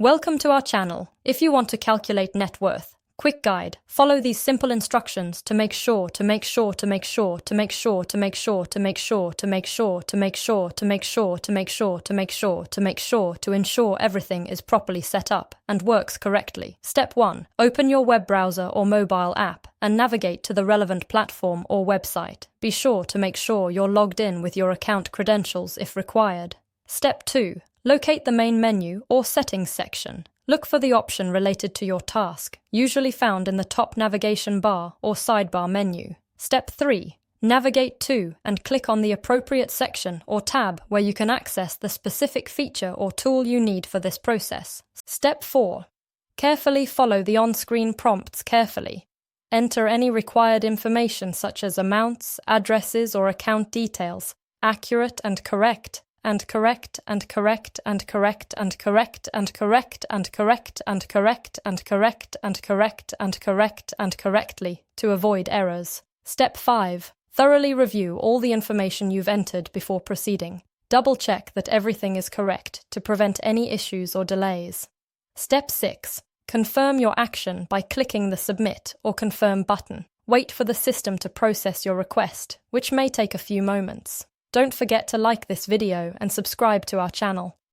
Welcome to our channel. If you want to calculate net worth, quick guide, follow these simple instructions to ensure everything is properly set up and works correctly. Step 1. Open your web browser or mobile app and navigate to the relevant platform or website. Be sure to make sure you're logged in with your account credentials if required. Step 2. Locate the main menu or settings section. Look for the option related to your task, usually found in the top navigation bar or sidebar menu. Step 3. Navigate to and click on the appropriate section or tab where you can access the specific feature or tool you need for this process. Step 4. Carefully follow the on-screen prompts carefully. Enter any required information such as amounts, addresses, or account details, accurate and correct, and correctly to avoid errors. Step 5. Thoroughly review all the information you've entered before proceeding. Double-check that everything is correct to prevent any issues or delays. Step 6. Confirm your action by clicking the Submit or Confirm button. Wait for the system to process your request, which may take a few moments. Don't forget to like this video and subscribe to our channel.